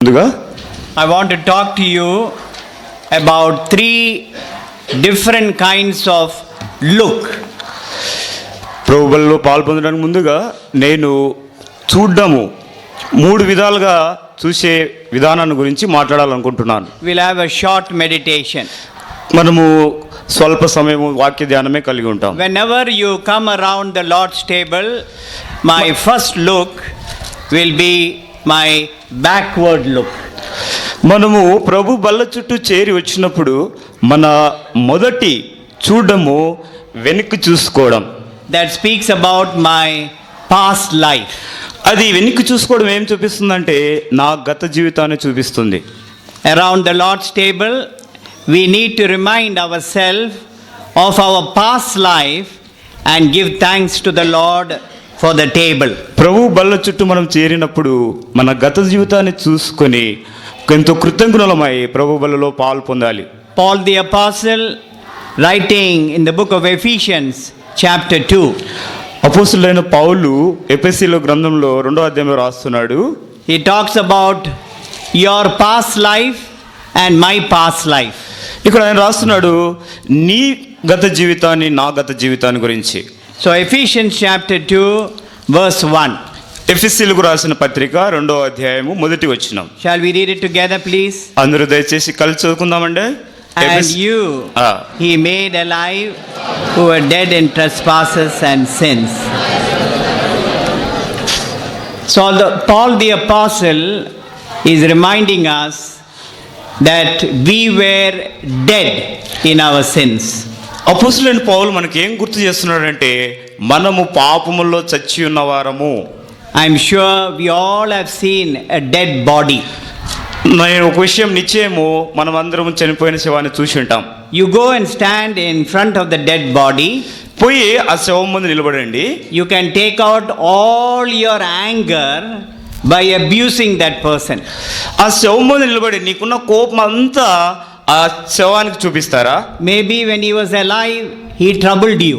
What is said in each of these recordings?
I want to talk to you about three different kinds of look. ప్రభువులో పాల్పొందడానికి ముందుగా నేను చూడడము మూడు విధాలుగా చూసే విధానాన్ని గురించి మాట్లాడాలనుకుంటున్నాను. We'll have a short meditation. మనము స్వల్ప సమయం వాక్య ధ్యానమే కలిగి ఉంటాం. Whenever you come around the Lord's table, my first look will be my backward look. మనము ప్రభు బల్ల చుట్టూ చేరి వచ్చినప్పుడు మన మొదటి చూడము వెనక్కి చూసుకోవడం. That speaks about my past life. అది వెనక్కి చూసుకోవడం ఏం చూపిస్తుందంటే నా గత జీవితాన్ని చూపిస్తుంది. Around the Lord's table, we need to remind ourselves of our past life and give thanks to the Lord for the table. ప్రభు బల్ల చుట్టూ మనం చేరినప్పుడు మన గత జీవితాన్ని చూసుకొని ఎంతో కృతజ్ఞులమై ప్రభు బల్లలో పాలు పొందాలి. Paul the Apostle, writing in the book of Ephesians chapter 2, అపోస్తలుడైన పౌలు ఎఫెసీయుల గ్రంథంలో 2వ అధ్యాయంలో రాస్తున్నాడు. he talks about your past life and my past life. ఇక్కడ ఆయన రాస్తున్నాడు నీ గత జీవితాన్ని నా గత జీవితాన్ని గురించి. So Ephesians chapter 2 verse 1. ఎఫెసీయులకు రాసిన పత్రిక 2వ అధ్యాయము మొదటి వచనం. Shall we read it together please? అందరూ దయచేసి కలిసి చదువుకుందామండి. And you he made alive who were dead in trespasses and sins. So Paul the Apostle is reminding us that we were dead in our sins. అపోస్తలుడైన పౌలు మనకి ఏం గుర్తు చేస్తున్నాడంటే మనము పాపములో చచ్చి ఉన్నవారము. I'm sure we all have seen a dead body. నేను ఒక విషయం నిశ్చయము మనం అందరం చనిపోయిన శవాన్ని చూసి ఉంటాం. You go and stand in front of the dead body. పోయి ఆ శవం ముందు నిలబడండి. You can take out all your anger by abusing that person. ఆ శవం ముందు నిలబడి నీకున్న కోపం అంతా ఆ శవానికి చూపిస్తారా? Maybe when he was alive he troubled you.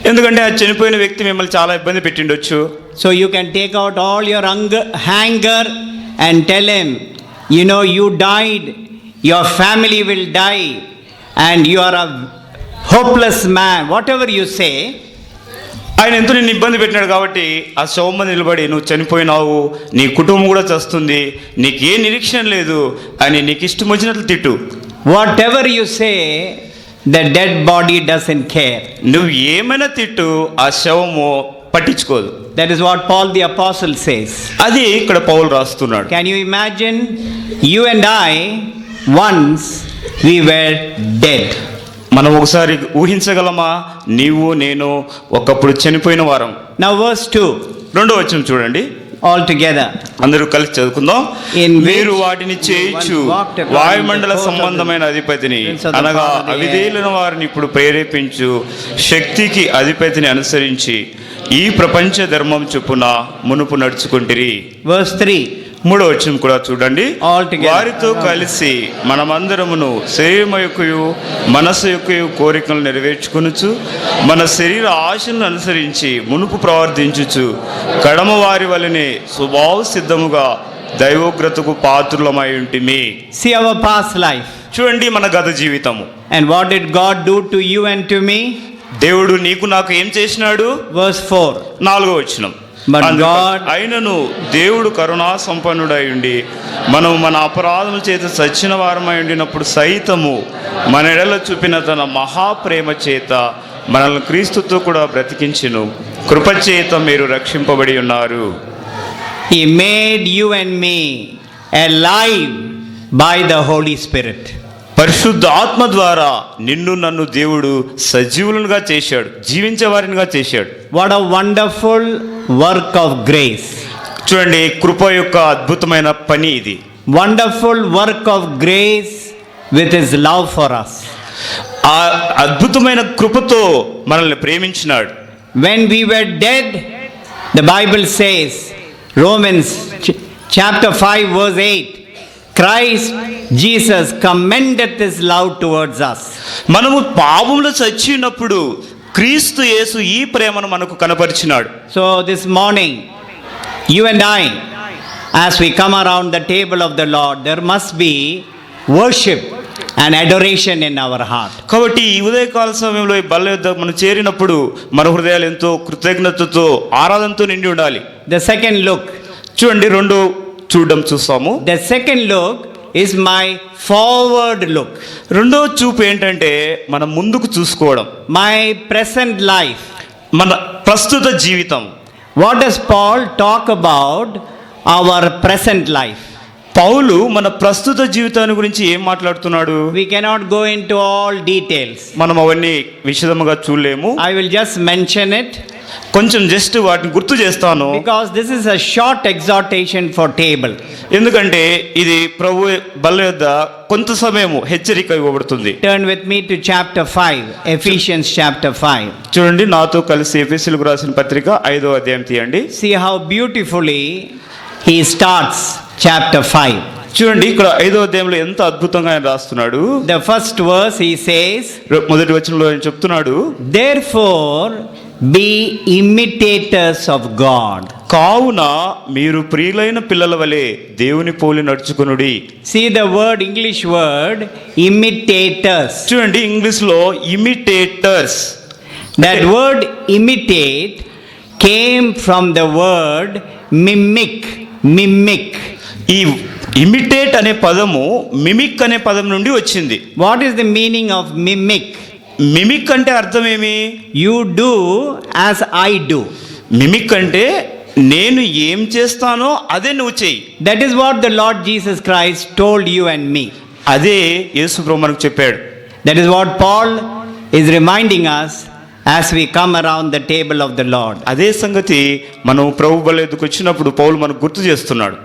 ఎందుకంటే ఆ చనిపోయిన వ్యక్తి మిమ్మల్ని చాలా ఇబ్బంది పెట్టిండొచ్చు. So you can take out all your anger and tell him, you know, you died, your family will die, and you are a hopeless man. Whatever you say. ఆయన ఎంతో నిన్ను ఇబ్బంది పెట్టినాడు కాబట్టి ఆ శవం మీద నిలబడి నువ్వు చనిపోయినావు, నీ కుటుంబం కూడా చస్తుంది, నీకు ఏ నిరీక్షణ లేదు అని నీకు ఇష్టం వచ్చినట్లు తిట్టు. Whatever you say, the dead body doesn't care. నువ్వు ఏమైనా తిట్టు, ఆ శవము పట్టించుకోదు. That is what Paul the Apostle says. అది ఇక్కడ పౌలు రాస్తున్నాడు. Can you imagine? You and I, once we were dead. మనం ఒకసారి ఊహించగలమా? నీవు నేను ఒకప్పుడు చనిపోయిన వారం. Now verse 2. 2వ వచనం చూడండి. All together. అందరూ కలిసి చదువుకుందాం. మీరు వాటిని చేయించు వాయుమండల సంబంధమైన అధిపతిని అనగా అవిధేయులైన వారిని ఇప్పుడు ప్రేరేపించు శక్తికి అధిపతిని అనుసరించి ఈ ప్రపంచ ధర్మం చొప్పున మునుపు నడుచుకుంటిరి. Verse 3. 3వ వచనం కూడా చూడండి. వారితో కలిసి మనమందరమును శరీరము యొక్కయు మనస్సు యొక్కయు కోరికలను నెరవేర్చుకొనుచు మన శరీర ఆశలను అనుసరించి మునుపు ప్రవర్తించుచు కడమ వారి వలనే స్వభావ సిద్ధముగా దైవోగ్రతకు పాత్రులమై ఉంటిమి. See our past life. చూడండి మన గత జీవితము. And what did God do to you and to me? దేవుడు నీకు నాకు ఏం చేసినాడు? Verse 4. 4వ వచనం. But God, అయినను దేవుడు కరుణా సంపన్నుడై ఉండి మనం మన అపరాధముల చేత చచ్చిన వారమై ఉండినప్పుడు సైతము మన ఎడల చూపిన తన మహాప్రేమ చేత మనల్ని క్రీస్తుతో కూడా బ్రతికించెను. కృపచేత మీరు రక్షింపబడి ఉన్నారు. He made you and me alive by the Holy Spirit. పరిశుద్ధ ఆత్మ ద్వారా నిన్ను నన్ను దేవుడు సజీవులుగా చేశాడు, జీవించే వారినిగా చేశాడు. What a wonderful work of grace. చూడండి కృప యొక్క అద్భుతమైన పని ఇది. Wonderful work of grace with his love for us. ఆ అద్భుతమైన కృపతో మనల్ని ప్రేమించినాడు. When we were dead, the Bible says, Romans chapter 5 verse 8, Christ Jesus commended his love towards us. మనము పాపములో చచ్చినప్పుడు క్రీస్తు యేసు ఈ ప్రేమను మనకు కనపరిచినాడు. So this morning, you and I, as we come around the table of the Lord, there must be worship and adoration in our heart. కాబట్టి ఈ ఉదయకాల సమయంలో ఈ బల్ల యొద్ద మనం చేరినప్పుడు మన హృదయాలు ఎంతో కృతజ్ఞతతో ఆరాధనతో నిండి ఉండాలి. The second look. చూడండి రెండు చూస్తాము. The second look is my forward look. రెండో చూపు ఏంటంటే మనం ముందుకు చూసుకోవడం. My present life. మన ప్రస్తుత జీవితం. What does Paul talk about our present life? పౌలు మన ప్రస్తుత జీవితాన్ని గురించి ఏం మాట్లాడుతున్నాడు? We cannot go into all details. మనం అవన్నీ విశదముగా చూడలేము. I will just mention it. కొంచెం జస్ట్ వాటిని గుర్తు చేస్తాను. Because this is a short exhortation for table. ఎందుకంటే ఇది ప్రభు బల్ల యొద్ద కొంత సమయము హెచ్చరిక ఇవ్వబడుతుంది. Turn with me to chapter 5, Ephesians chapter 5. చూడండి నాతో కలిసి ఎఫెసీయులకు రాసిన పత్రిక 5వ అధ్యాయం తీయండి. See how beautifully he starts chapter 5. చూడండి ఇక్కడ 5వ అధ్యాయంలో ఎంత అద్భుతంగా ఆయన రాస్తున్నాడు. The first verse he says, మొదటి వచనంలో ఆయన చెప్తున్నాడు, therefore be imitators of God. కావున మీరు ప్రియులైన పిల్లల వలె దేవుని పోలి నడుచుకొనుడి. See the word, English word, imitators. చూడండి ఇంగ్లీష్ లో imitators. That word imitate came from the word mimic. ఈ ఇమిటేట్ అనే పదము మిమిక్ అనే పదం నుండి వచ్చింది. What is the meaning of mimic? Mimic అంటే అర్థం ఏమి? You do as I do. Mimic అంటే నేను ఏం చేస్తానో అదే నువ్వు చెయ్యి. That is what the Lord Jesus Christ told you and me. అదే యేసు ప్రభు మనకు చెప్పాడు. That is what Paul is reminding us as we come around the table of the Lord. అదే సంగతి మనం ప్రభు బల్ల యొద్దకు వచ్చినప్పుడు పౌలు మనకు గుర్తు చేస్తున్నాడు.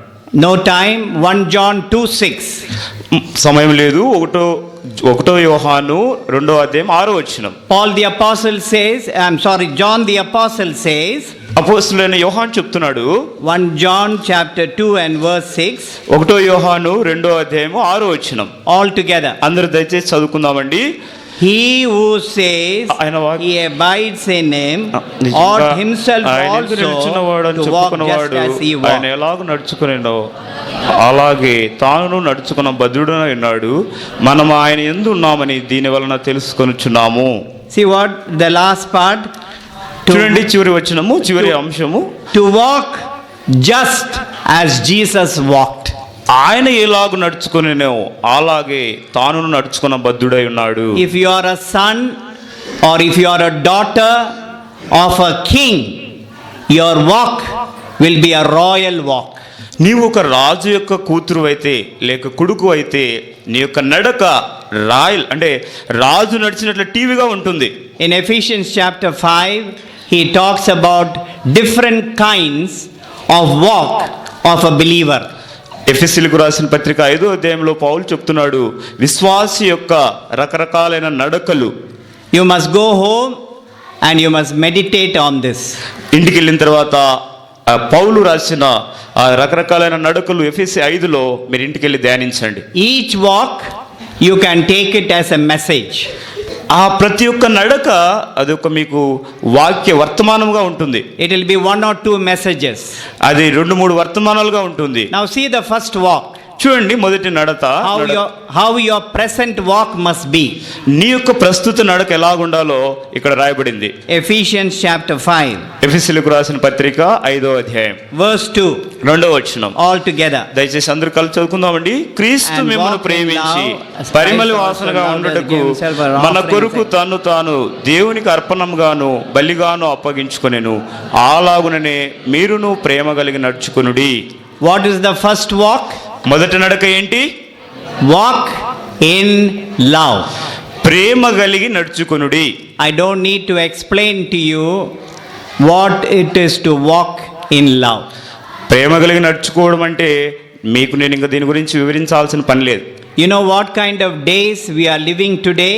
No time. 1 John 2:6. సమయం లేదు. ఒకటో యోహాను 2వ అధ్యాయం 6వ వచనం. Paul the apostle says, John the apostle says, అపోస్తలుడైన యోహాను చెప్తున్నాడు, 1 John chapter 2 and verse 6. ఒకటో యోహాను 2వ అధ్యాయం 6వ వచనం. All together. అందరూ దయచేసి చదువుకుందామండి. He who says he abides in him ought himself also to walk just as he walked. ఆయన ఎలాగ నడుచుకునేనో అలాగే తాను నడుచుకున్న భద్రుడై ఉన్నాడు. మనం ఆయన యందు ఉన్నామని దీని వలన తెలుసుకొనుచున్నాము. See what the last part? చూడండి చివరి వచనము, చివరి అంశము. To walk just as Jesus walked. ఆయన ఎలాగ నడుచుకునేనో అలాగే తాను నడుచుకున్న బద్ధుడై ఉన్నాడు. If you are a son or if you are a daughter of a king, your walk will be a royal walk. నీవు ఒక రాజు యొక్క కూతురు అయితే లేక కొడుకు అయితే నీ యొక్క నడక రాయల్ అంటే రాజు నడిచినట్లు టీవీగా ఉంటుంది. In Ephesians chapter 5 he talks about different kinds of walk of a believer. ఎఫెసీయులకు రాసిన పత్రిక 5వ అధ్యాయంలో పౌలు చెప్తున్నాడు విశ్వాసి యొక్క రకరకాలైన నడకలు. You must go home and you must meditate on this. ఇంటికి వెళ్ళిన తర్వాత పౌలు రాసిన రకరకాలైన నడకలు ఎఫెసీ 5లో మీరు ఇంటికి వెళ్ళి ధ్యానించండి. Each walk you can take it as a message. ఆ ప్రతి ఒక్క నడక అది ఒక మీకు వాక్య వర్తమానంగా ఉంటుంది. It will be 1 or 2 messages. అది 2-3 వర్తమానాలుగా ఉంటుంది. Now see the first walk. చూడండి మొదటి నడత. How your present walk must be. నీ యొక్క ప్రస్తుత నడక ఎలాగుండాలో ఇక్కడ రాయబడింది. Ephesians chapter 5. ఎఫెసీయులకు రాసిన పత్రిక 5వ అధ్యాయం verse 2. 2వ వచనం. All together. దయచేసి అందరూ కలిసి చదువుకుందామండి. క్రీస్తు మిమ్మల్ని ప్రేమించి పరిమళ వాసనగా ఉండటకు మన కొరకు తాను దేవునికి అర్పణంగాను బలిగాను అప్పగించుకొనెను. అలాగుననే మీరును ప్రేమ కలిగి నడుచుకొనుడి. What is the first walk? మొదటి నడక ఏంటి? Walk in love. ప్రేమ కలిగి నడుచుకొనుడి. I don't need to explain to you what it is to walk in love. ప్రేమ కలిగి నడుచుకోవడం అంటే మీకు నేను ఇంకా దీని గురించి వివరించాల్సిన పని లేదు. You know what kind of days we are living today?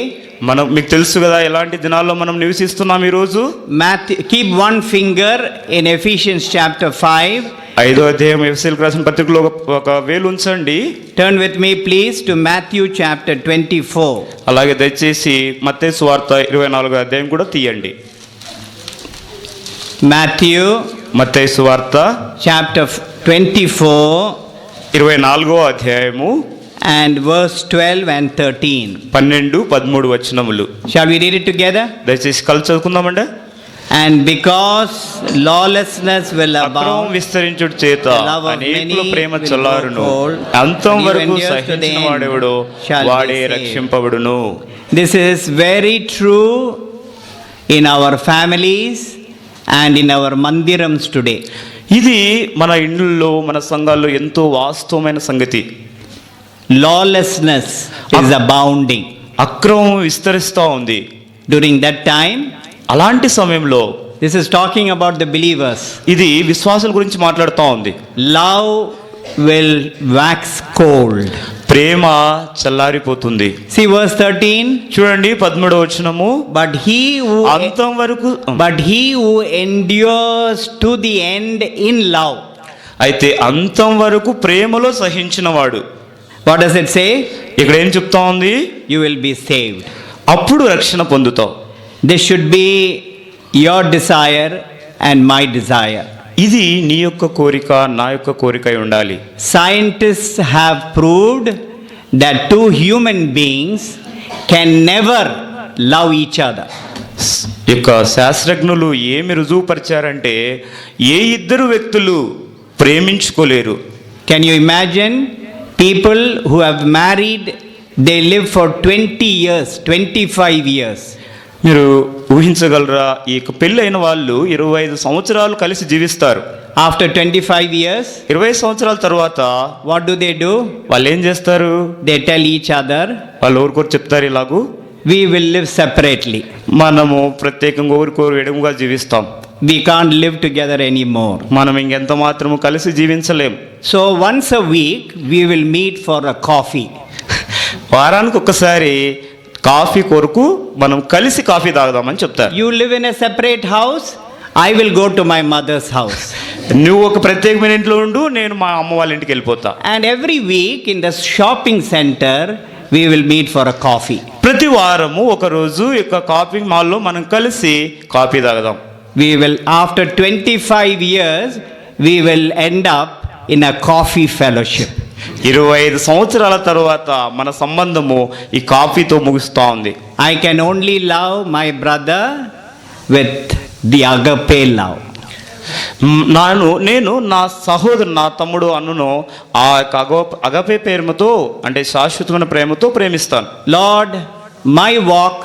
మనం మీకు తెలుసు కదా ఎలాంటి దినాల్లో మనం నివసిస్తున్నాం ఈ రోజు. Keep one finger in Ephesians chapter 5. 5వ అధ్యాయం ఎఫెసీయులకు రాసిన పత్రికలో ఒక వేలు ఉంచండి. Turn with me please to Matthew chapter 24. అలాగే దయచేసి మత్తయి సువార్త 24వ అధ్యాయం కూడా తీయండి. మత్తయి సువార్త chapter 24 24వ అధ్యాయము and verse 12 and 13. 12-13 వచనములు. Shall we read it together? దయచేసి కలిసి చదువుకుందామండి. And because lawlessness will అక్రమం abound, విస్తరించుట చేత the love of అనేకుల many Prema will చల్లారును, grow cold, అంతం and he who వరకు endures to the సహించిన end వాడెవడో shall be వాడే saved. రక్షింపబడును. This is very true in our families and in our mandirams today. ఇది మన ఇండ్లలో మన సంఘాల్లో ఎంతో వాస్తవమైన సంగతి. Lawlessness is abounding. అక్రమం విస్తరిస్తూ ఉంది. During that time, అలాంటి సమయంలో this is talking about the believers. ఇది విశ్వాసుల గురించి మాట్లాడుతూ ఉంది. Love will wax cold. Prema చల్లారిపోతుంది. See verse 13. చూడండి 13వ వచనము. But he who endures to the end in love. అయితే అంతం వరకు ప్రేమలో సహించినవాడు. What does it say? ఇక్కడ ఏం చెప్తా ఉంది? You will be saved. అప్పుడు రక్షణ పొందుతావు. This should be your desire and my desire. ఇది నీ యొక్క కోరిక, నా యొక్క కోరిక అయి ఉండాలి. Scientists have proved that two human beings can never love each other. యొక్క శాస్త్రజ్ఞులు ఏమి రుజువుపరిచారంటే ఏ ఇద్దరు వ్యక్తులు ప్రేమించుకోలేరు. Can you imagine people who have married, they live for 20 years, 25 years. మీరు ఊహించగలరా? ఈ యొక్క పెళ్ళైన వాళ్ళు 25 సంవత్సరాలు కలిసి జీవిస్తారు. After 25 years, 20 సంవత్సరాల తర్వాత what do? వాళ్ళు ఏం చేస్తారు? They tell each other, వాళ్ళు ఊరికోరు చెప్తారు ఇలాగూ, we will live separately. మనము ప్రత్యేకంగా ఊరికోరు ఎడముగా జీవిస్తాం. We can't live together anymore. మనం ఇంకెంత మాత్రము కలిసి జీవించలేం. So once a week we will meet for a coffee. వారానికి ఒక్కసారి కాఫీ కొరకు మనం కలిసి కాఫీ తాగుదామని చెప్తారు. You live in a separate house, I will go to my mother's house. నువ్వు ఒక ప్రత్యేకమైన ఇంట్లో ఉండు, నేను మా అమ్మ వాళ్ళ ఇంటికి వెళ్ళిపోతా. And every week in the shopping center we will meet for a coffee. ప్రతి వారము ఒక రోజు యొక్క కాఫీ మాల్లో మనం కలిసి కాఫీ తాగుదాం. We will, after 25 years, we will end up in a coffee fellowship. 25 సంవత్సరాల తర్వాత మన సంబంధము ఈ కాఫీతో ముగుస్తూ ఉంది. I can only love my brother with the agape love. నేను నా సహోదరు, నా తమ్ముడు అన్నును ఆ అగపే ప్రేమతో, అంటే శాశ్వతమైన ప్రేమతో ప్రేమిస్తాను. Lord, my walk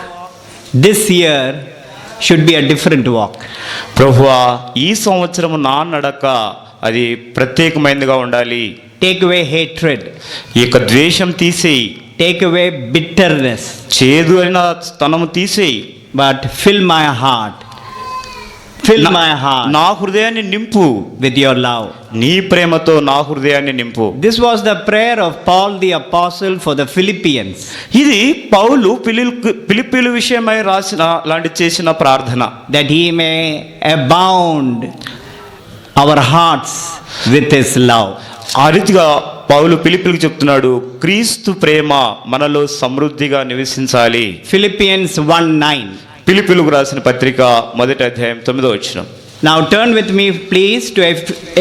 this year should be a different walk. ప్రభువా, ఈ సంవత్సరము నా నడక అది ప్రత్యేకమైనదిగా ఉండాలి. Take away hatred. ఈ యొక్క ద్వేషం తీసేయి. Take away bitterness. చేదు అయిన స్తనము తీసేయి. But fill my heart. Fill my heart నా హృదయాన్ని నింపు with your love. నీ ప్రేమతో నా హృదయాన్ని నింపు. This was the prayer of Paul the apostle for the Philippians. ఇది పౌలు ఫిలిప్పీల విషయమై రాసిన లాంటి చేసిన ప్రార్థన. That he may abound our hearts with his love. ఆ రీతిగా పౌలు ఫిలిప్పీలకు చెప్తున్నాడు, క్రీస్తు ప్రేమ మనలో సమృద్ధిగా నివసించాలి. Philippians 1:9. ఫిలిప్పీలకు రాసిన పత్రిక 1వ అధ్యాయం 9వ వచనం. Now turn with me please to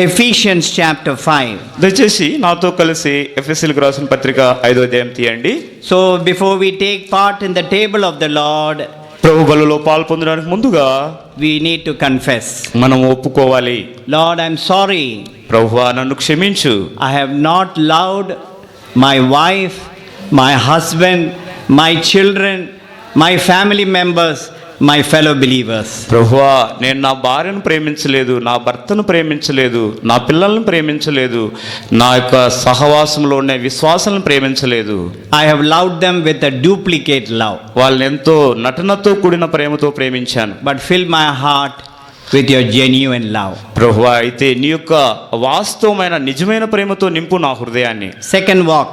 Ephesians chapter 5. దయచేసి నాతో కలిసి ఎఫెసీయులకు రాసిన పత్రిక 5వ అధ్యాయం తీయండి. So before we take part in the table of the Lord, ప్రభు బలులో పాల్పొందడానికి ముందుగా we need to confess. మనం ఒప్పుకోవాలి. Lord, I'm sorry. ప్రభువా, నన్ను క్షమించు. I have not loved my wife, my husband, my children, my family members, my fellow believers. ప్రభువా, నేను నా భార్యను ప్రేమించలేదు, నా భర్తను ప్రేమించలేదు, నా పిల్లలను ప్రేమించలేదు, నా యొక్క సహవాసంలో ఉన్న విశ్వాసాలను ప్రేమించలేదు. I have loved them with a duplicate love. వాళ్ళని ఎంతో నటనతో కూడిన ప్రేమతో ప్రేమించాను. But fill my heart with your genuine love. ప్రభువా, అయితే నీ యొక్క వాస్తవమైన నిజమైన ప్రేమతో నింపు నా హృదయాన్ని. Second walk.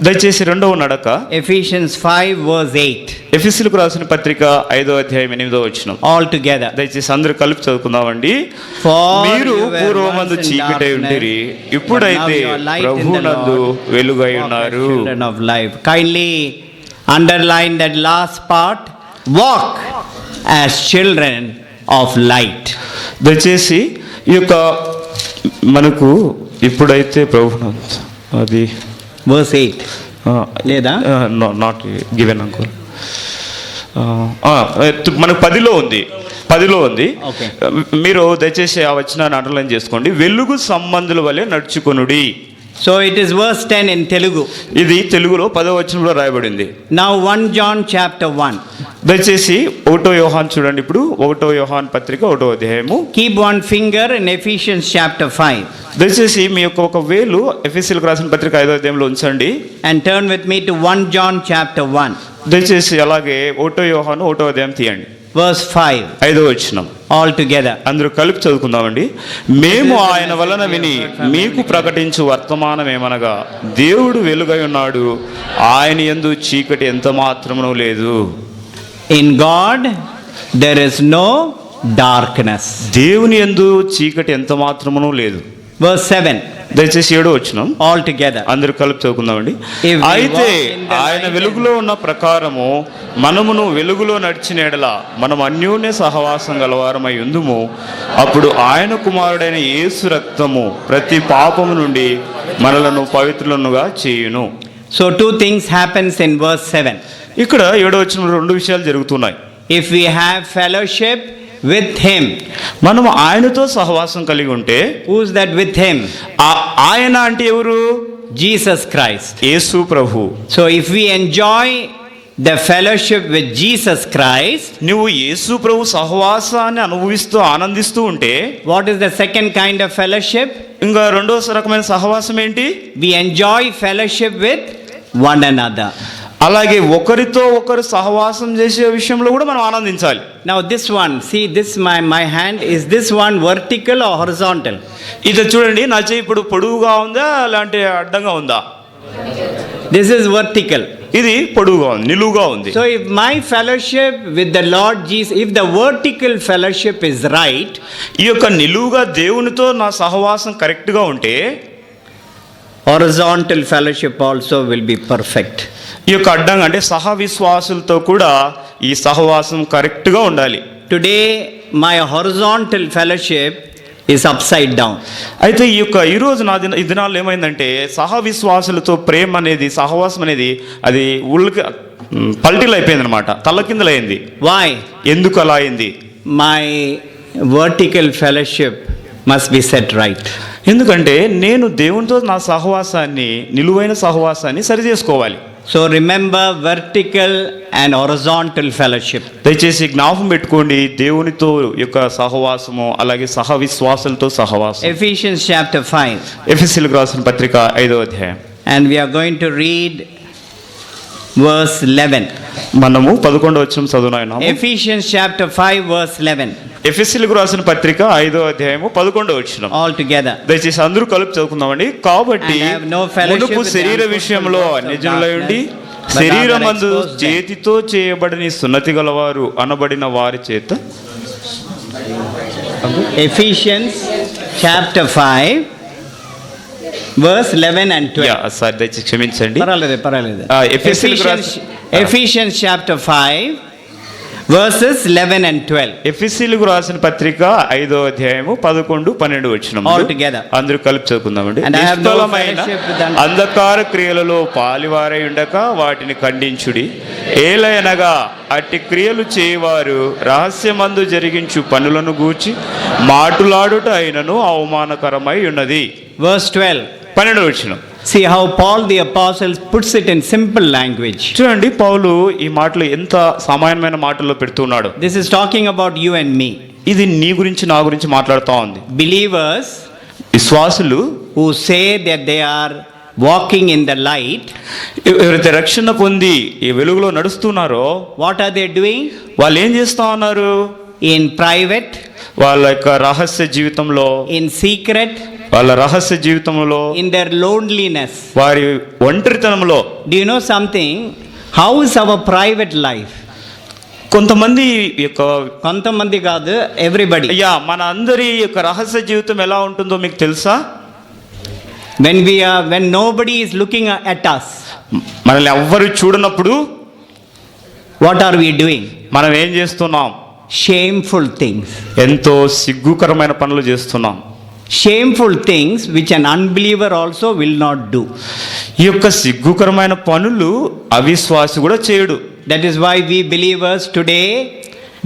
దయచేసి 2వ నడక Ephesians 5 verse 8. ఎఫెసీయులకు రాసిన పత్రిక 5వ అధ్యాయం 8వ వచనం. All together. దయచేసి అందరూ కలిపి చదువుకుందామండి. For మీరు you were పూర్వమందు once in చీకటై darkness, ఉండిరి, but now ఇప్పుడైతే you are light in the ప్రభువునందు Lord. వెలుగై Walk as ఉన్నారు. children of life. Kindly underline that last part. Walk as children of light. దయచేసి ఈ యొక్క మనకు ఇప్పుడైతే ప్రభు అది verse 8. లేదా? Not given uncle. మనకు 10లో ఉంది. Okay. మీరు దయచేసి ఆ వచనాన్ని అండర్లైన్ చేసుకోండి. వెలుగు సంబంధుల వలె నడుచుకొనుడి. So it is verse 10 in Telugu. ఇది తెలుగులో 10వ వచనంలో రాయబడింది. Now 1 John chapter 1. దయచేసి 1వ యోహాను చూడండి. ఇప్పుడు 1వ యోహాను పత్రిక 1వ అధ్యాయము. Keep one finger in Ephesians chapter 5. దయచేసి మీ యొక్క ఒక వేలు ఎఫెసీయులకు రాసిన పత్రిక 5వ అధ్యాయంలో ఉంచండి. And turn with me to 1 John chapter 1. దయచేసి అలాగే 1వ యోహాను 1వ అధ్యాయం తీయండి. Verse 5. 5వ వచనం. All together. అందరూ కలిపి చదువుకుందామండి. మేము ఆయన వలన విని మీకు ప్రకటించు వర్తమానం ఏమనగా దేవుడు వెలుగై ఉన్నాడు, ఆయన యందు చీకటి ఎంత మాత్రమునూ లేదు. In God there is no darkness. దేవుని యందు చీకటి ఎంత మాత్రమునూ లేదు. Verse 7. దయచేసి 7వ వచనం. All together. అందరూ కలిపి చదువుకుందామండి. If we అయితే walk in the ఆయన light వెలుగులో ఉన్న ప్రకారము మనమును వెలుగులో నడిచిన ఎడల మనం అన్యోన్య సహవాసం గలవారమై ఉందుము. అప్పుడు ఆయన కుమారుడైన యేసు రక్తము ప్రతి పాపము నుండి మనలను పవిత్రులనుగా చేయును. So two things happens in verse 7. ఇక్కడ 7వ వచనంలో 2 విషయాలు జరుగుతున్నాయి. If we have fellowship with him. మనం ఆయనతో సహవాసం కలిగి ఉంటే, Who's that with him? ఆయన అంటే ఎవరు? Jesus Christ. Yesu Prabhu. So if we enjoy the fellowship with Jesus Christ, నువ్వు యేసు ప్రభు సహవాసాన్ని అనుభవిస్తూ ఆనందిస్తూ ఉంటే, what is the second kind of fellowship? ఇంకా రెండో రకమైన సహవాసం ఏంటి? We enjoy fellowship with one another. అలాగే ఒకరితో ఒకరు సహవాసం చేసే విషయంలో కూడా మనం ఆనందించాలి. Now this one, see this my hand, is this one vertical or horizontal? ఇది చూడండి, నా చేయి ఇప్పుడు పొడవుగా ఉందా లేదంటే అడ్డంగా ఉందా? This is vertical. ఇది పొడవుగా ఉంది, నిలువుగా ఉంది. So if my fellowship with the Lord Jesus, if the vertical fellowship is right, ఈ యొక్క నిలువుగా దేవునితో నా సహవాసం కరెక్ట్గా ఉంటే, horizontal fellowship also will be perfect. ఈ యొక్క అడ్డంగా అంటే సహ విశ్వాసులతో కూడా ఈ సహవాసం కరెక్ట్గా ఉండాలి. Today my horizontal fellowship is upside down. అయితే ఈ రోజు ఈ దినాల్లో ఏమైందంటే సహ విశ్వాసులతో ప్రేమ అనేది, సహవాసం అనేది అది ఉళ్ళకి పల్టీలు అయిపోయింది అనమాట, తల్లకిందులైంది. Why? ఎందుకు అలా అయింది? My vertical fellowship must be set right. ఎందుకంటే నేను దేవునితో నా సహవాసాన్ని, నిలువైన సహవాసాన్ని సరి చేసుకోవాలి. So remember vertical and horizontal fellowship. దయచేసి జ్ఞాపకం పెట్టుకోండి, దేవునితో యొక్క సహవాసము అలాగే సహ విశ్వాసులతో సహవాసం. Ephesians chapter 5. ఎఫెసీయులకు రాసిన పత్రిక 5వ అధ్యాయం. And we are going to read verse 11. మనము 11వ వచనం చదువునాము. Ephesians chapter 5 verse 11. ఎఫెసీయులకు రాసిన పత్రిక 5వ అధ్యాయము 11వ వచనం. All together. దయచేసి అందరూ కలిపి చదువుకుందామండి. కాబట్టి And have no fellowship మునుపు with శరీర the విషయంలో unfruitful అన్యజనులై ఉండి works of darkness, శరీరమందు but rather expose them. చేతితో చేయబడిన సున్నతి గలవారు అనబడిన వారి చేత. Ephesians chapter 5 verse 11 and 12. Sir దయచేసి క్షమించండి. పర్వాలేదు. Ephesians Ephesians chapter 5 verses 11 and 12. ఎఫెసీయులకు రాసిన పత్రిక 5వ అధ్యాయము 11, 12 వచనం. All together. అందరూ కలిపి చదువుకుందామండి. And I have no నిష్ఫలమైన fellowship with the అంధకార క్రియలలో పాలివారై ఉండక వాటిని ఖండించుడి. ఏలయనగా అట్టి క్రియలు చేయవారు రహస్యమందు జరిగించు పనులను గూర్చి మాటులాడుట అయినను అవమానకరమై ఉన్నది. Verse 12. 12వ వచనం. See how Paul the apostle puts it in simple language. చూడండి, పౌలు ఈ మాటలు ఎంత సామాన్యమైన మాటల్లో పెడుతున్నాడు. This is talking about you and me. ఇది నీ గురించి నా గురించి మాట్లాడుతూ ఉంది. Believers విశ్వాసులు who say that they are walking in the light, ఎవరైతే రక్షణ పొంది ఈ వెలుగులో నడుస్తున్నారో what are they doing? వాళ్ళు ఏం చేస్తా ఉన్నారు? In private, వాళ్ళ యొక్క రహస్య జీవితంలో, in secret, వాళ్ళ రహస్య జీవితంలో, in their loneliness. వారి ఒంటరితనంలో. Do you know something? How is our private life? కొంతమంది యొక్క కొంతమంది కాదు, everybody. అయ్యా మన అందరి యొక్క రహస్య జీవితం ఎలా ఉంటుందో మీకు తెలుసా? When nobody is looking at us, మనల్ని ఎవ్వరు చూడనప్పుడు what are we doing? మనం ఏం చేస్తున్నాం? Shameful things. ఎంతో సిగ్గుకరమైన పనులు చేస్తున్నాం. shameful things which an unbeliever also will not do. ఈ యొక్క సిగ్గుకరమైన పనులు అవిశ్వాసి కూడా చేయడు. That is why we believers today,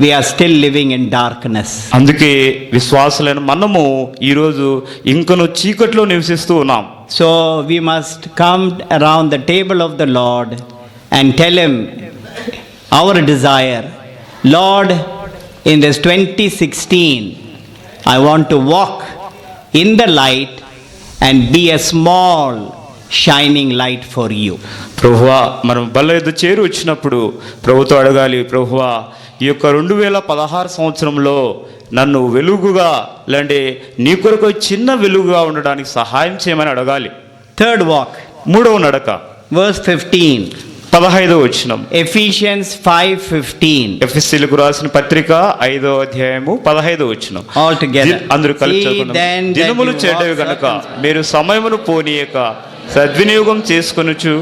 we are still living in darkness. అందుకే విశ్వాసులైన మనము ఈరోజు ఇంకను చీకట్లో నివసిస్తూ ఉన్నాం. So we must come around the table of the Lord and tell him our desire. Lord, in this 2016, I want to walk in the light and be a small shining light for you. ప్రభువా, మనం బల్ల ఎద్దు చేరు వచ్చినప్పుడు ప్రభుతో అడగాలి, ప్రభువా ఈ యొక్క 2016 సంవత్సరంలో నన్ను వెలుగుగా లేదంటే నీ కొరకు చిన్న వెలుగుగా ఉండడానికి సహాయం చేయమని అడగాలి. Third walk, మూడవ నడక, verse 15. 15వ వచనం, Ephesians 5:15. ఎఫెసీయులకు రాసిన పత్రిక 5వ అధ్యాయము 15వ వచనం. All together. అందరూ కలిసి See చదువుకుందాం. then that దినములు you చెడ్డవి walk గనుక circumspect. మీరు సమయమును పోనీయక సద్వినియోగం చేసుకొనుచు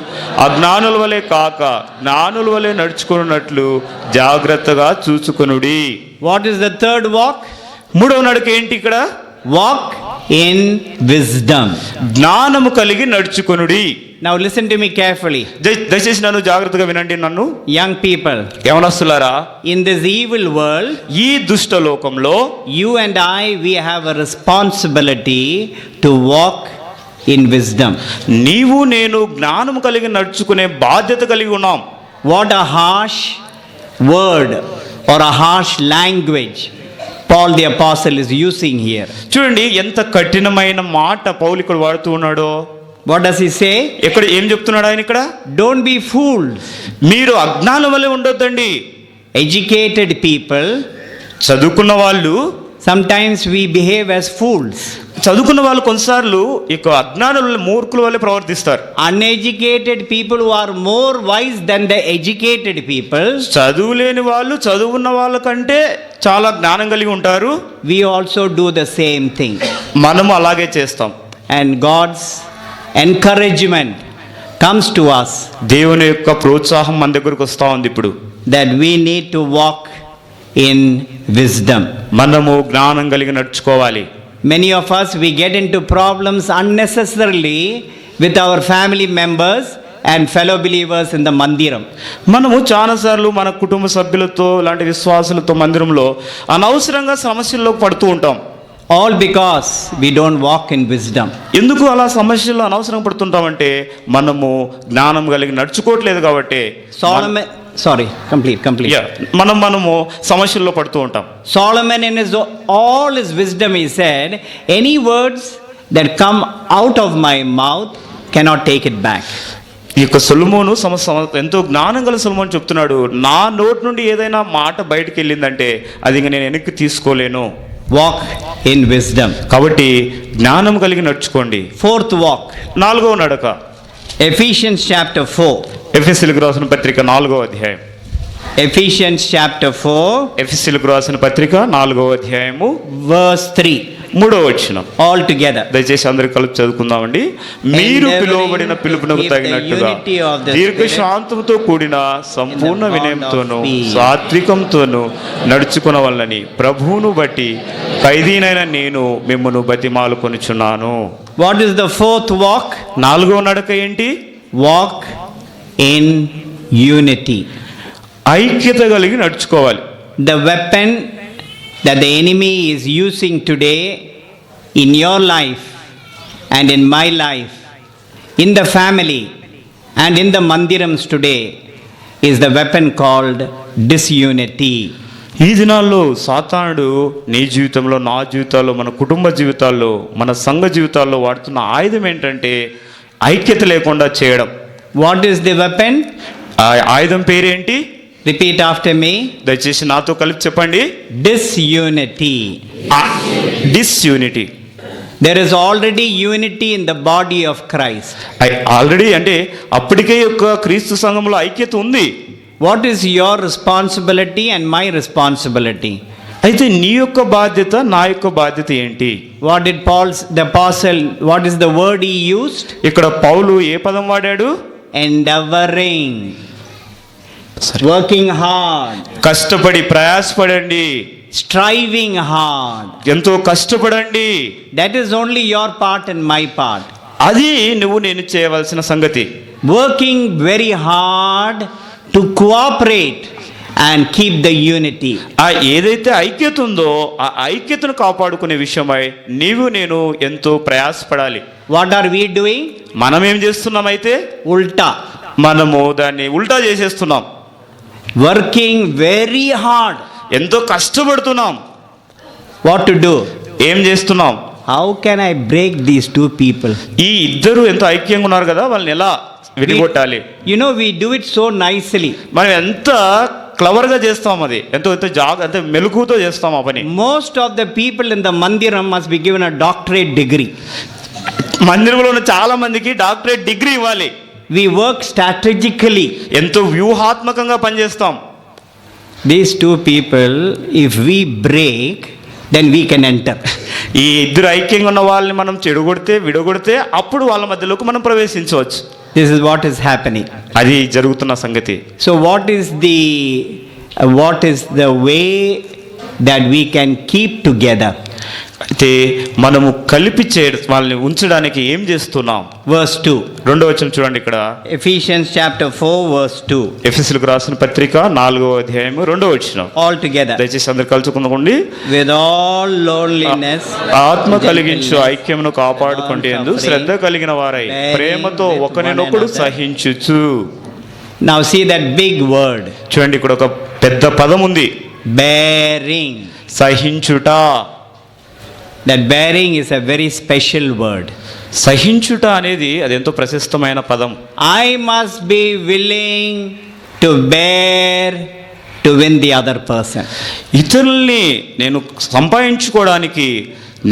అజ్ఞానుల వలె కాక జ్ఞానుల వలె నడుచుకున్నట్లు జాగ్రత్తగా చూసుకొనుడి. What is the third walk? మూడవ నడక ఏంటి ఇక్కడ? Walk in wisdom. జ్ఞానము కలిగి నడుచుకొనుడి. Now listen to me carefully. దయచేసి నన్ను జాగ్రత్తగా వినండి. నన్ను Young people, యవనస్తులారా, in this evil world, ఈ దుష్ట లోకంలో you and I, we have a responsibility to walk in wisdom. నీవు నేను జ్ఞానము కలిగి నడుచుకునే బాధ్యత కలిగి ఉన్నాం. What a harsh word or a harsh language Paul the apostle is using here. చూడండి ఎంత కఠినమైన మాట పౌలు ఇక్కడ వాడుతూ ఉన్నాడో. What does he say? ఇక్కడ ఏం చెప్తున్నాడు ఆయన ఇక్కడ? Don't be fools. మీరు అజ్ఞానం వల్లే ఉండొద్దండి. Educated people, చదువుకున్న వాళ్ళు, sometimes we behave as fools. చదువుకున్న వాళ్ళు కొన్నిసార్లు ఇక అజ్ఞానుల మూర్ఖుల వల్లే ప్రవర్తిస్తారు. Uneducated people who are more wise than the educated people, చదువులేని వాళ్ళు చదువున్న వాళ్ళకంటే చాలా జ్ఞానం కలిగి ఉంటారు. we also do the same thing. మనము అలాగే చేస్తాం. And God's encouragement comes to us దేవుని యొక్క ప్రోత్సాహం మన దగ్గరకు వస్తూ ఉంది ఇప్పుడు. that we need to walk in wisdom. మనము జ్ఞానం కలిగి నడుచుకోవాలి. Many of us, we get into problems unnecessarily with our family members and fellow believers in the mandiram. మనము చాలాసార్లు మన కుటుంబ సభ్యులతో లాంటి విశ్వాసులతో మందిరంలో అనవసరంగా సమస్యల్లో పడుతూ ఉంటాం. All because we don't walk in wisdom. ఎందుకు అలా సమస్యల్లో అనవసరం పడుతుంటామంటే మనము జ్ఞానం కలిగి నడుచుకోవట్లేదు కాబట్టి. Solomon, sorry, complete. మనము సమస్యల్లో పడుతూ ఉంటాం. Solomon in all his wisdom, he said, any words that come out of my mouth cannot take it back. ఈ యొక్క సొలొమోను ఎంతో జ్ఞానం గల సొలొమోను చెప్తున్నాడు, నా నోటి నుండి ఏదైనా మాట బయటికి వెళ్ళిందంటే అది ఇంకా నేను వెనక్కి తీసుకోలేను. Walk in wisdom. కాబట్టి జ్ఞానం కలిగి నడుచుకోండి. Fourth walk, 4వ నడక, Ephesians chapter 4. ఎఫెసీయులకు రాసిన పత్రిక 4వ అధ్యాయం. Ephesians chapter 4, ఎఫెసీయులకు రాసిన పత్రిక 4వ అధ్యాయము verse 3. 3వ వచనం. All together. దయచేసి అందరూ కలిపి చదువుకుందామండి. మీరు పిలువబడిన పిలుపునకు తగినట్టుగా దీర్ఘశాంతముతో కూడిన సంపూర్ణ వినయంతోను సాత్వికంతోను నడుచుకున్న వాళ్ళని ప్రభువును బట్టి ఖైదీనైన నేను మిమ్మల్ని బతిమాలుకొనుచున్నాను. What is the fourth walk? 4వ నడక ఏంటి? Walk in unity. ఐక్యత కలిగి నడుచుకోవాలి. The weapon that the enemy is using today in your life and in my life, in the family and in the mandirams today, is the weapon called disunity. ఈ దినాల్లో సాతానుడు నీ జీవితంలో, నా జీవితాల్లో, మన కుటుంబ జీవితాల్లో, మన సంఘ జీవితాల్లో వాడుతున్న ఆయుధం ఏంటంటే ఐక్యత లేకుండా చేయడం. What is the weapon? ఆ ఆయుధం పేరేంటి? Repeat after me. దయచేసి నాతో కలిపి చెప్పండి. Disunity. Disunity. There is already unity in the body of Christ. Already అంటే అప్పటికే యొక్క క్రీస్తు సంఘంలో ఐక్యత ఉంది. What is your responsibility and my responsibility? అయితే నీ యొక్క బాధ్యత, నా యొక్క బాధ్యత ఏంటి? What did the apostle, what is the word he used? ఇక్కడ పౌలు ఏ పదం వాడాడు? Endeavoring. Working hard. కష్టపడి ప్రయాసపడండి. striving hard. ఎంతో కష్టపడండి. That is only your part and my part. అది నువ్వు నేను చేయవలసిన సంగతి. Working very hard to cooperate and keep the unity. ఆ ఏదైతే ఐక్యత ఉందో ఆ ఐక్యతను కాపాడుకునే విషయమై నీవు నేను ఎంతో ప్రయాసపడాలి. What are we doing? మనం ఏం చేస్తున్నామైతే Ulta. మనము దాన్ని ఉల్టా చేసేస్తున్నాం. Working very hard. ఎంతో కష్టపడుతున్నాం. What to do? ఏం చేస్తున్నాం? How can I break these two people? ఈ ఇద్దరు ఎంతో ఐక్యంగా ఉన్నారు కదా, వాళ్ళని ఎలా విడిగొట్టాలి? You know, we do it so nicely. మనం ఎంత క్లవర్గా చేస్తాం, అది ఎంతో ఎంతో మెలకుతో చేస్తాం ఆ పని. Most of the people in the mandiram must be given a doctorate degree. మందిరంలో ఉన్న చాలా మందికి డాక్టరేట్ డిగ్రీ ఇవ్వాలి. We work strategically. ఎంతో వ్యూహాత్మకంగా పనిచేస్తాం. These two people, if we break, then we can enter. ఈ ఇద్దరు ఐక్యంగా ఉన్న వాళ్ళని మనం విడగొడితే అప్పుడు వాళ్ళ మధ్యలోకి మనం ప్రవేశించవచ్చు. This is what is happening. అది జరుగుతున్న సంగతి. So what is the way that we can keep together? అయితే మనము కలిపి వాళ్ళని ఉంచడానికి ఏం చేస్తున్నాం? Verse 2. రెండో వచనం చూడండి ఇక్కడ. Ephesians chapter 4 verse 2. ఎఫెసీయులకు రాసిన పత్రిక 4వ అధ్యాయం 2వ వచనం. All together. దయచేసి అందరూ కలుసుకుందామండి. With all loneliness, ఆత్మ కలిగించు ఐక్యమును కాపాడుకొంటేందు శ్రద్ధ కలిగిన వారై ప్రేమతో ఒకరినొకడు సహించుచు. Now see that big word. చూడండి, ఇక్కడ ఒక పెద్ద పదం ఉంది. Bearing. సహించుట. That bearing is a very special word. సహించుట అనేది అది ఎంతో ప్రశస్తమైన పదం. I must be willing to bear to win the other person. ఇతరుల్ని నేను సంపాదించుకోవడానికి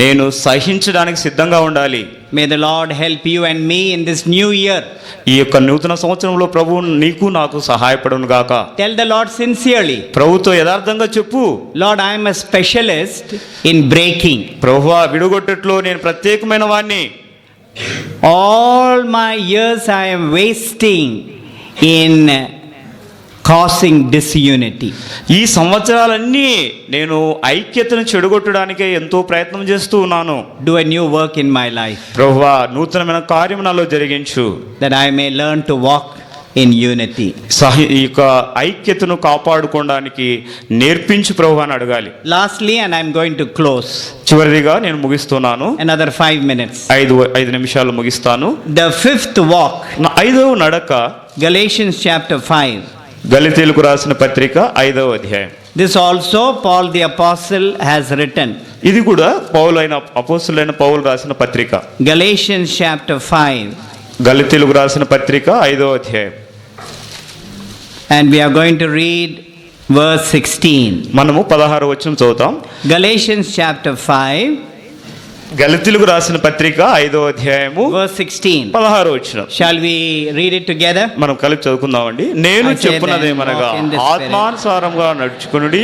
నేను సహించడానికి సిద్ధంగా ఉండాలి. May the Lord help you and me in this new year. ఈ యొక్క నూతన సంవత్సరంలో ప్రభువు నీకు నాకు సహాయపడును గాక. Tell the Lord sincerely. ప్రభుతో యథార్థంగా చెప్పు. Lord, I am a specialist in breaking. ప్రభువా, విడగొట్టట్లో నేను ప్రత్యేకమైన వాణ్ణి. All my years I am wasting in causing disunity. ఈ సంవత్సరాలన్నీ నేను ఐక్యతను చెడగొట్టడానికే ఎంతో ప్రయత్నం చేస్తూ ఉన్నాను. Do a new work in my life. ప్రభువా, నూతనమైన కార్యం నాలో జరిగించు. That I may learn to walk in unity. ఈ యొక్క ఐక్యతను కాపాడుకోవడానికి నేర్పించు ప్రభువా అని అడగాలి. Lastly, and I am going to close. చివరిగా నేను ముగిస్తున్నాను. Another 5 minutes. 5 నిమిషాలు ముగిస్తాను. The fifth walk. 5వ నడక. Galatians chapter 5. గలితీయులకు రాసిన పత్రిక 5వ అధ్యాయం. This also Paul the apostle has written. ఇది కూడా అపోస్తలుడైన పౌలు రాసిన పత్రిక. Galatians chapter 5. గలితీయులకు రాసిన పత్రిక 5వ అధ్యాయం. And we are going to read verse 16. మనము 16వ వచనం చదువుతాం. Galatians chapter 5. గలితీయులకు రాసిన పత్రిక 5వ అధ్యాయము verse 16. 16వ వచనం. Shall we read it together? మనం కలిపి చదువుకుందామండి. నేను చెప్పున్నదేమనగా ఆత్మానుసారంగా నడుచుకొనుడి,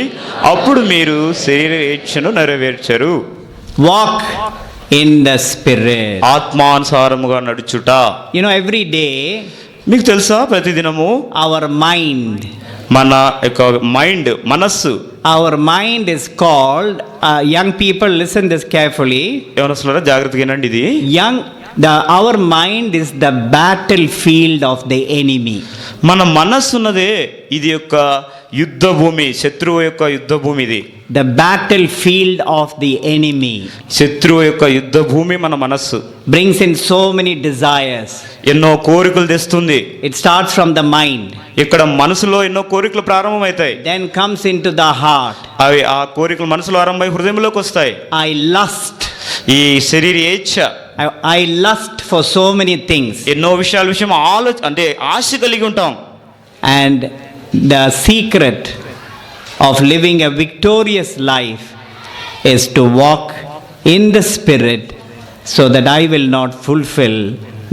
అప్పుడు మీరు శరీర ఇచ్చను నెరవేర్చరు. Walk in the spirit. ఆత్మానుసారముగా నడుచుట. You know, every day మీకు తెలుసా, ప్రతిదినము our mind, మన యొక్క మనస్సు, our mind is called, young people listen this carefully. యవనస్తులారా జాగ్రత్తగా వినండి ఇది. Our mind is the battlefield of the enemy. మన మనస్సు ఉన్నదే ఇది యొక్క యుద్ధ భూమి, శత్రువు యొక్క యుద్ధ భూమి ఇది. The battlefield of the enemy. శత్రువు యొక్క యుద్ధ భూమి మన మనస్సు. Brings in so many desires. ఎన్నో కోరికలు తెస్తుంది. It starts from the mind. ఇక్కడ మనసులో ఎన్నో కోరికలు ప్రారంభమవుతాయి. Then comes into the heart. అవి ఆ కోరికలు మనసులో ఆరంభమై హృదయంలోకి వస్తాయి. I lust. ఈ శరీర ఇచ్చ. I lust for so many things. ఎన్నో విషయం అంటే ఆశ కలిగి ఉంటాం. And the secret of living a victorious life is to walk in the spirit so that I will not fulfill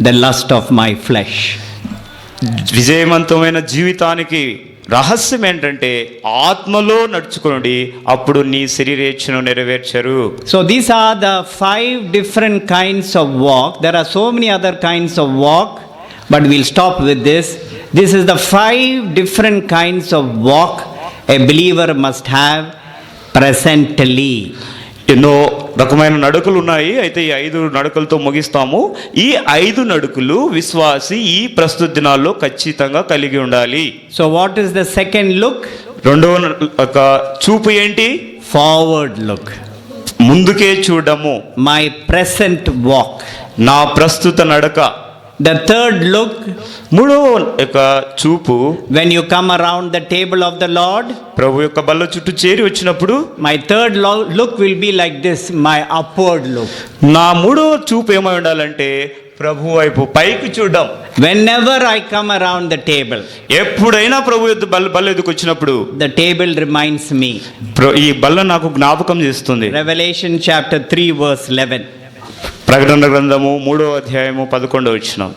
the lust of my flesh. విజయవంతమైన జీవితానికి రహస్యం ఏంటంటే ఆత్మలో నడుచుకోండి, అప్పుడు నీ శరీరేచ్ఛను నెరవేర్చరు. So these are the 5 different kinds of walk. There are so many other kinds of walk, but we'll stop with this. This is the 5 different kinds of walk a believer must have presently. ఎన్నో రకమైన నడుకలు ఉన్నాయి. అయితే ఈ 5 నడుకలతో ముగిస్తాము. ఈ 5 నడుకలు విశ్వాసి ఈ ప్రస్తుత దినాల్లో ఖచ్చితంగా కలిగి ఉండాలి. So what is the second look? రెండవ ఒక చూపు ఏంటి? Forward look. ముందుకే చూడము. My present walk. నా ప్రస్తుత నడక. The third look, మూడవ యొక్క చూపు, when you come around the table of the Lord, ప్రభు యొక్క బల్ల చుట్టూ చేరి వచ్చినప్పుడు my third look will be like this, my upward look. నా మూడవ చూపు ఏమై ఉండాలంటే ప్రభు వైపు పైకి చూడడం. Whenever I come around the table, ఎప్పుడైనా ప్రభు యొక్క బల్ల ఎదుకు వచ్చినప్పుడు the table reminds me. ఈ బల్ల నాకు జ్ఞాపకం చేస్తుంది. Revelation chapter 3 verse 11. ప్రకటన గ్రంథము 3వ అధ్యాయము 11వ వచనం.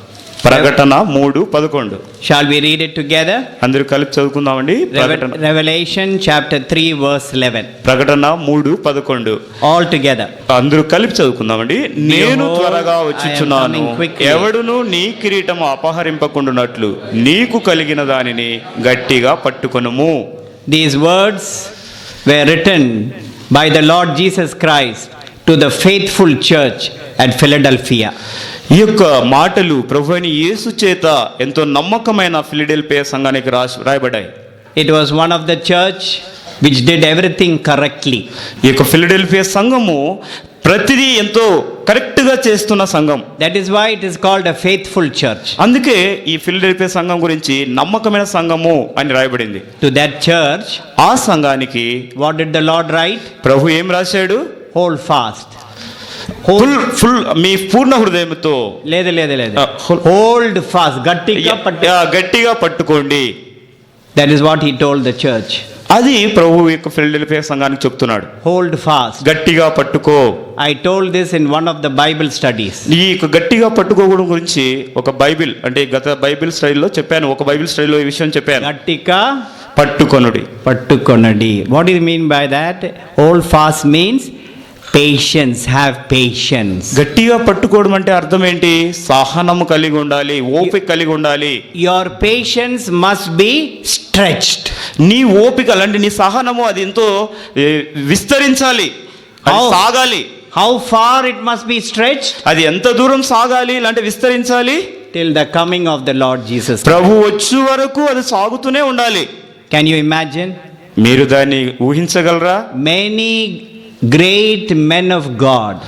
ప్రకటన 3:11. Shall we read it together? అందరూ కలిపి చదువుకుందామండి. Revelation chapter 3 verse 11. ప్రకటన 3:11. All together. అందరూ కలిపి చదువుకుందామండి. నేను త్వరగా వచ్చుచున్నాను, ఎవడును నీ కిరీటము అపహరింపకుండునట్లు నీకు కలిగిన దానిని గట్టిగా పట్టుకొనుము. These words were written by the Lord Jesus Christ to the faithful church at Philadelphia. ఈ యొక్క మాటలు ప్రభువైన యేసు చేత ఎంతో నమ్మకమైన ఫిలడెల్ఫియా సంఘానికి రాయబడ్డాయి. It was one of the church which did everything correctly. ఈ యొక్క ఫిలడెల్ఫియా సంఘము ప్రతిదీ ఎంతో కరెక్ట్ గా చేస్తున్న సంఘం. That is why it is called a faithful church. అందుకే ఈ ఫిలడెల్ఫియా సంఘం గురించి నమ్మకమైన సంఘము అని రాయబడింది. To that church, ఆ సంఘానికి what did the Lord write? ప్రభు ఏం రాశాడు? Hold fast. ఫుల్ మీ పూర్ణ హృదయంతో. లేదు హోల్డ్ ఫాస్ట్, గట్టిగా పట్టుకోండి. That is what he told the church. అది ప్రభు యొక్క ఫిలడెల్ఫియా సంఘానికి చెప్తున్నాడు. హోల్డ్ ఫాస్ట్, గట్టిగా పట్టుకో. I told this in one of the Bible studies. ఈ గట్టిగా పట్టుకోవడం గురించి ఒక బైబిల్ అంటే గత బైబిల్ స్టడీలో చెప్పాను. ఒక బైబిల్ స్టడీలో ఈ విషయం చెప్పాను. గట్టిగా పట్టుకొనుడి. What is mean by that? Hold fast means patience, have patience. గట్టిగా పట్టుకోవడం అంటే అర్థం ఏంటి? సహనము కలిగి ఉండాలి, ఓపిక కలిగి ఉండాలి. Your patience must be stretched. నీ ఓపిక అంటే నీ సహనము అది ఎంతో విస్తరించాలి, సాగాలి. How far it must be stretched? అది ఎంత దూరం సాగాలి అంటే విస్తరించాలి? Till the coming of the Lord Jesus. ప్రభు వచ్చే వరకు అది సాగుతూనే ఉండాలి. Can you imagine? మీరు దాన్ని ఊహించగలరా? Many great men of God,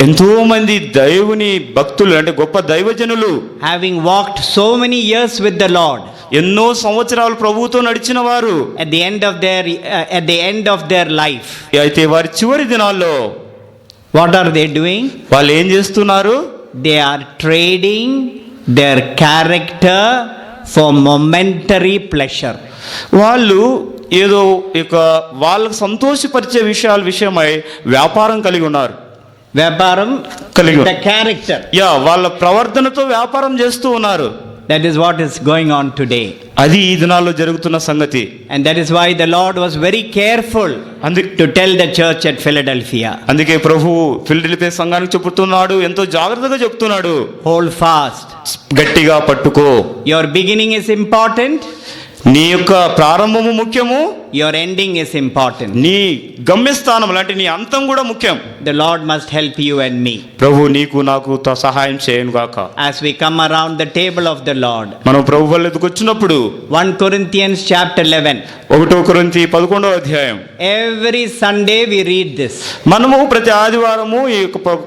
ఎంతో మంది దేవుని భక్తులు అంటే గొప్ప దైవజనులు, having walked so many years with the Lord, ఎన్నో సంవత్సరాలు ప్రభువుతో నడిచిన వారు, at the end of their life, అయితే వారి చివరి దినాల్లో what are they doing? వాళ్ళు ఏం చేస్తున్నారు? They are trading their character for momentary pleasure. వాళ్ళు ఏదో ఇక వాళ్ళకు సంతోషపరిచే విషయమై వ్యాపారం కలిగి ఉన్నారు. వ్యాపారం కలిగి the character. వాళ్ళ ప్రవర్తనతో వ్యాపారం చేస్తూ ఉన్నారు. That is what is going on today. అది ఈ దినాల్లో జరుగుతున్న సంగతి. And that is why the Lord was very careful to tell the church at Philadelphia. అందుకే ప్రభువు ఫిలడెల్ఫియా సంఘానికి చెబుతున్నాడు, ఎంతో జాగ్రత్తగా చెప్తున్నాడు. Hold fast. గట్టిగా పట్టుకో. Your beginning is important. నీ యొక్క ప్రారంభము ముఖ్యము. Your ending is important. నీ గమ్యస్థానం లాంటి నీ అంతం కూడా ముఖ్యం. The Lord must help you and me. ప్రభు నీకు నాకు సహాయం చేయను గాక. As we come around the table of the Lord, మనం ప్రభు వద్దకు వచ్చినప్పుడు 1 Corinthians chapter 11, 1 కొరింథీ 11వ అధ్యాయం. Every Sunday we read this. మనము ప్రతి ఆదివారము ఈ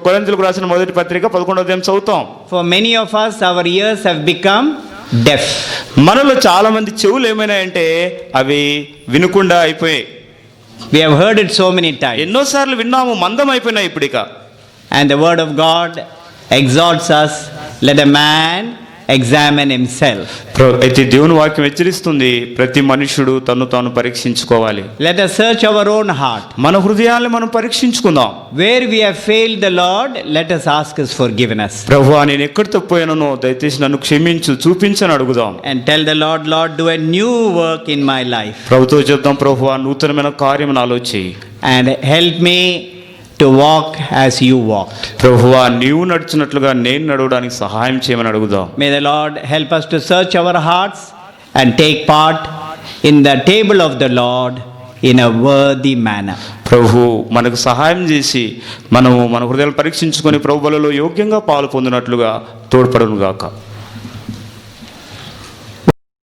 కొరింథీయులకు రాసిన మొదటి పత్రిక 11వ అధ్యాయం చదువుతాం. For many of us our ears have become deaf. మనలో చాలా మంది చెవులు ఏమైనాయంటే అవి వినకుండా అయిపోయాయి. We have heard it so many times. ఎన్నోసార్లు విన్నాము, మందం అయిపోయినాయి ఇప్పుడిక. And the word of God exhorts us, let a man examine himself. అయితే దేవుని వాక్యం హెచ్చరిస్తుంది, ప్రతి మనుషుడు తను తాను పరీక్షించుకోవాలి. Let us search our own heart. మన హృదయాలను మనం పరీక్షించుకుందాం. Where we have failed the Lord, let us ask his forgiveness. ప్రభువా, నేను ఎక్కడ తప్పిపోయానో దయచేసి నన్ను క్షమించు, చూపించని అడుగుదాం. And tell the Lord, Lord, do a new work in my life. ప్రభుతో చెప్దాం, ప్రభువా నూతనమైన కార్యం నాలో చేయి. And help me to walk as you walked. ప్రభువా నీవు నడుచున్నట్లుగా నేను నడవడానికి సహాయం చేయమని అడుగుదాం. May the Lord help us to search our hearts and take part in the table of the Lord in a worthy manner. ప్రభు మనకు సహాయం చేసి మనము మన హృదయాలు పరీక్షించుకొని ప్రభువులలో యోగ్యంగా పాలు పొందినట్లుగా తోడ్పడును గాక.